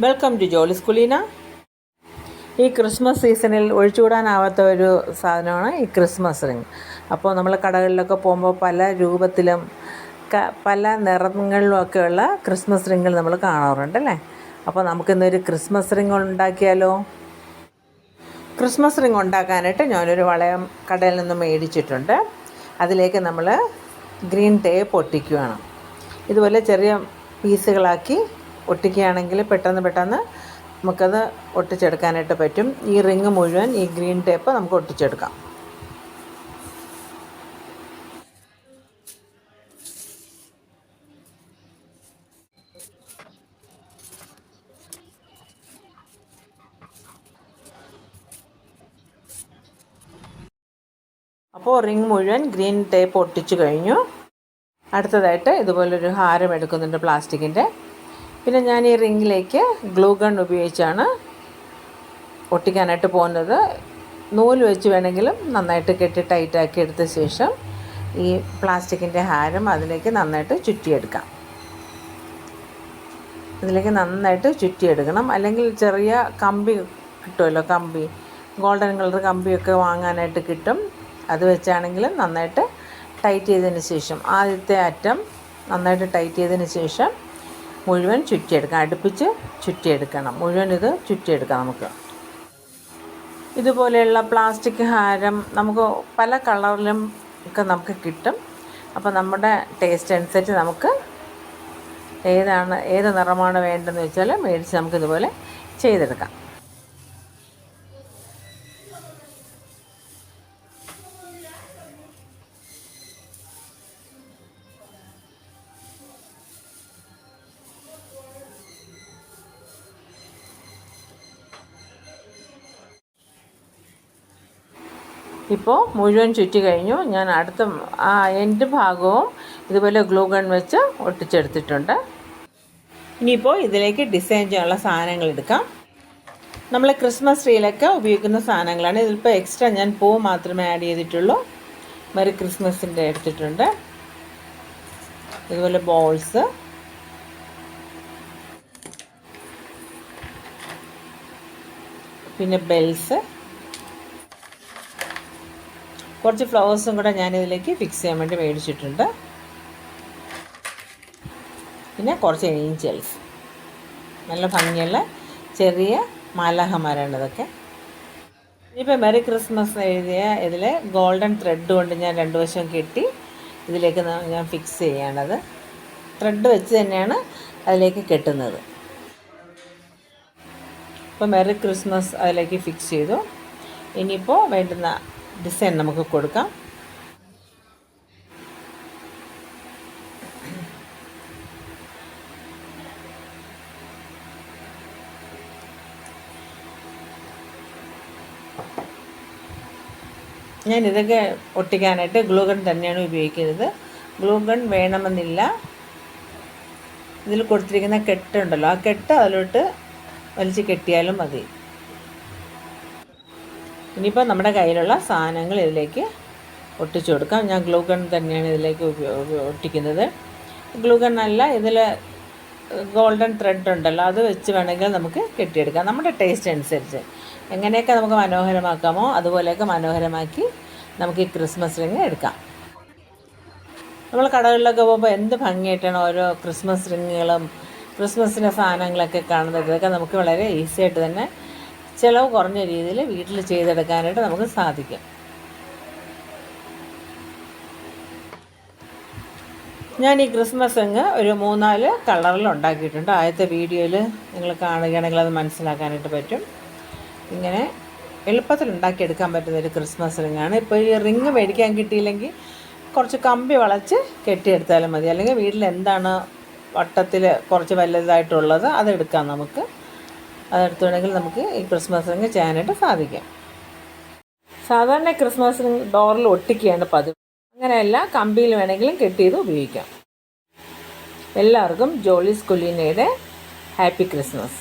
Welcome to ജോളിസ് കുലീന. ഈ Christmas സീസണിൽ ഒഴിച്ചുകൂടാനാവാത്ത ഒരു സാധനമാണ് ഈ ക്രിസ്മസ് റിങ്. അപ്പോൾ നമ്മൾ കടകളിലൊക്കെ പോകുമ്പോൾ പല രൂപത്തിലും പല നിറങ്ങളിലുമൊക്കെയുള്ള ക്രിസ്മസ് റിങ്ങുകൾ നമ്മൾ കാണാറുണ്ട് അല്ലേ. അപ്പോൾ നമുക്കിന്നൊരു ക്രിസ്മസ് റിങ് ഉണ്ടാക്കിയാലോ? ക്രിസ്മസ് റിങ് ഉണ്ടാക്കാനായിട്ട് ഞാനൊരു വളയം കടയിൽ നിന്ന് മേടിച്ചിട്ടുണ്ട്. അതിലേക്ക് നമ്മൾ ഗ്രീൻ ടേപ്പ് ഒട്ടിക്കുകയാണ്. ഇതുപോലെ ചെറിയ പീസുകളാക്കി ഒട്ടിക്കുകയാണെങ്കിൽ പെട്ടെന്ന് നമുക്കത് ഒട്ടിച്ചെടുക്കാനായിട്ട് പറ്റും. ഈ റിങ് മുഴുവൻ ഈ ഗ്രീൻ ടേപ്പ് നമുക്ക് ഒട്ടിച്ചെടുക്കാം. അപ്പോൾ റിങ് മുഴുവൻ ഗ്രീൻ ടേപ്പ് ഒട്ടിച്ചു കഴിഞ്ഞു. അടുത്തതായിട്ട് ഇതുപോലൊരു ഹാരം എടുക്കുന്നുണ്ട് പ്ലാസ്റ്റിക്കിൻ്റെ. പിന്നെ ഞാൻ ഈ റിങ്ങിലേക്ക് ഗ്ലൂ ഗൺ ഉപയോഗിച്ചാണ് ഒട്ടിക്കാനായിട്ട് പോകുന്നത്. നൂല് വെച്ച് വേണമെങ്കിലും നന്നായിട്ട് കെട്ടി ടൈറ്റാക്കി എടുത്ത ശേഷം ഈ പ്ലാസ്റ്റിക്കിൻ്റെ ഹാരം അതിലേക്ക് നന്നായിട്ട് ചുറ്റിയെടുക്കാം. ഇതിലേക്ക് നന്നായിട്ട് ചുറ്റിയെടുക്കണം. അല്ലെങ്കിൽ ചെറിയ കമ്പി കിട്ടുമല്ലോ, കമ്പി ഗോൾഡൻ കളർ കമ്പിയൊക്കെ വാങ്ങാനായിട്ട് കിട്ടും. അത് വെച്ചാണെങ്കിൽ നന്നായിട്ട് ടൈറ്റ് ചെയ്തതിന് ശേഷം ആദ്യത്തെ അറ്റം നന്നായിട്ട് ടൈറ്റ് ചെയ്തതിന് ശേഷം മുഴുവൻ ചുറ്റിയെടുക്കാം. അടുപ്പിച്ച് ചുറ്റിയെടുക്കണം. മുഴുവൻ ഇത് ചുറ്റിയെടുക്കാം. നമുക്ക് ഇതുപോലെയുള്ള പ്ലാസ്റ്റിക് ഹാരം നമുക്ക് പല കളറിലും ഒക്കെ നമുക്ക് കിട്ടും. അപ്പോൾ നമ്മുടെ ടേസ്റ്റ് അനുസരിച്ച് നമുക്ക് ഏത് നിറമാണ് വേണ്ടതെന്ന് വെച്ചാൽ മേടിച്ച് നമുക്കിതുപോലെ ചെയ്തെടുക്കാം. ഇപ്പോൾ മുഴുവൻ ചുറ്റി കഴിഞ്ഞു. ഞാൻ അടുത്ത എൻ്റെ ഭാഗവും ഇതുപോലെ ഗ്ലൂ ഗൺ വെച്ച് ഒട്ടിച്ചെടുത്തിട്ടുണ്ട്. ഇനിയിപ്പോൾ ഇതിലേക്ക് ഡിസൈൻ ചെയ്യാനുള്ള സാധനങ്ങൾ എടുക്കാം. നമ്മൾ ക്രിസ്മസ് ട്രീയിലൊക്കെ ഉപയോഗിക്കുന്ന സാധനങ്ങളാണ്. ഇതിലിപ്പോൾ എക്സ്ട്രാ ഞാൻ പൂ മാത്രമേ ആഡ് ചെയ്തിട്ടുള്ളൂ. മെറി ക്രിസ്മസിൻ്റെ എടുത്തിട്ടുണ്ട്. ഇതുപോലെ ബോൾസ്, പിന്നെ ബെൽസ്, കുറച്ച് ഫ്ലവേഴ്സും കൂടെ ഞാനിതിലേക്ക് ഫിക്സ് ചെയ്യാൻ വേണ്ടി മേടിച്ചിട്ടുണ്ട്. പിന്നെ കുറച്ച് ഏഞ്ചൽസ്, നല്ല ഭംഗിയുള്ള ചെറിയ മാലാഖമാരാണ് ഇതൊക്കെ. ഇപ്പോൾ മെറി ക്രിസ്മസ് എഴുതിയ ഇതിൽ ഗോൾഡൻ ത്രെഡ് കൊണ്ട് ഞാൻ രണ്ട് വശം കെട്ടി ഇതിലേക്ക് ഞാൻ ഫിക്സ് ചെയ്യാണത്. ത്രെഡ് വെച്ച് തന്നെയാണ് അതിലേക്ക് കെട്ടുന്നത്. ഇപ്പോൾ മെറി ക്രിസ്മസ് അതിലേക്ക് ഫിക്സ് ചെയ്തു. ഇനിയിപ്പോൾ വേണ്ടുന്ന ഡിസൈൻ നമുക്ക് കൊടുക്കാം. ഞാൻ ഇതൊക്കെ ഒട്ടിക്കാനായിട്ട് ഗ്ലൂ ഗൺ തന്നെയാണ് ഉപയോഗിക്കുന്നത്. ഗ്ലൂ ഗൺ വേണമെന്നില്ല. ഇതിൽ കൊടുത്തിരിക്കുന്ന കെട്ടുണ്ടല്ലോ, ആ കെട്ട് അതിലോട്ട് വലിച്ച് കെട്ടിയാലും മതി. ഇനിയിപ്പോൾ നമ്മുടെ കയ്യിലുള്ള സാധനങ്ങൾ ഇതിലേക്ക് ഒട്ടിച്ചു കൊടുക്കാം. ഞാൻ ഗ്ലൂ ഗൺ തന്നെയാണ് ഇതിലേക്ക് ഒട്ടിക്കുന്നത്. ഗ്ലൂ ഗൺ അല്ല, ഇതിൽ ഗോൾഡൻ ത്രെഡ് ഉണ്ടല്ലോ, അത് വെച്ച് വേണമെങ്കിൽ നമുക്ക് കെട്ടിയെടുക്കാം. നമ്മുടെ ടേസ്റ്റ് അനുസരിച്ച് എങ്ങനെയൊക്കെ നമുക്ക് മനോഹരമാക്കാമോ അതുപോലെയൊക്കെ മനോഹരമാക്കി നമുക്ക് ഈ ക്രിസ്മസ് റിങ് എടുക്കാം. നമ്മൾ കടകളിലൊക്കെ പോകുമ്പോൾ എന്ത് ഭംഗിയായിട്ടാണ് ഓരോ ക്രിസ്മസ് റിങ്ങുകളും ക്രിസ്മസിൻ്റെ സാധനങ്ങളൊക്കെ കാണുന്നത്. ഇതൊക്കെ നമുക്ക് വളരെ ഈസി ആയിട്ട് തന്നെ ചിലവ് കുറഞ്ഞ രീതിയിൽ വീട്ടിൽ ചെയ്തെടുക്കാനായിട്ട് നമുക്ക് സാധിക്കും. ഞാൻ ഈ ക്രിസ്മസ് റിങ് ഒരു 3-4 കളറിൽ ഉണ്ടാക്കിയിട്ടുണ്ട്. ആദ്യത്തെ വീഡിയോയിൽ നിങ്ങൾ കാണുകയാണെങ്കിൽ അത് മനസ്സിലാക്കാനായിട്ട് പറ്റും. ഇങ്ങനെ എളുപ്പത്തിൽ ഉണ്ടാക്കിയെടുക്കാൻ പറ്റുന്നൊരു ക്രിസ്മസ് റിങ്ങാണ്. ഇപ്പോൾ ഈ റിങ് മേടിക്കാൻ കിട്ടിയില്ലെങ്കിൽ കുറച്ച് കമ്പി വളച്ച് കെട്ടിയെടുത്താലും മതി. അല്ലെങ്കിൽ വീട്ടിൽ എന്താണ് വട്ടത്തിൽ കുറച്ച് വലുതായിട്ടുള്ളത് അതെടുക്കാം. നമുക്ക് അതെടുത്തുണ്ടെങ്കിൽ നമുക്ക് ഈ ക്രിസ്മസ് റിങ് ചെയ്യാനായിട്ട് സാധിക്കും. സാധാരണ ക്രിസ്മസ് റിങ് ഡോറിൽ ഒട്ടിക്കുകയാണ് പതിവ്. അങ്ങനെയല്ല, കമ്പിയിൽ വേണമെങ്കിലും കെട്ടി ചെയ്ത് ഉപയോഗിക്കാം. എല്ലാവർക്കും ജോളിസ് കുലീനയുടെ ഹാപ്പി ക്രിസ്മസ്.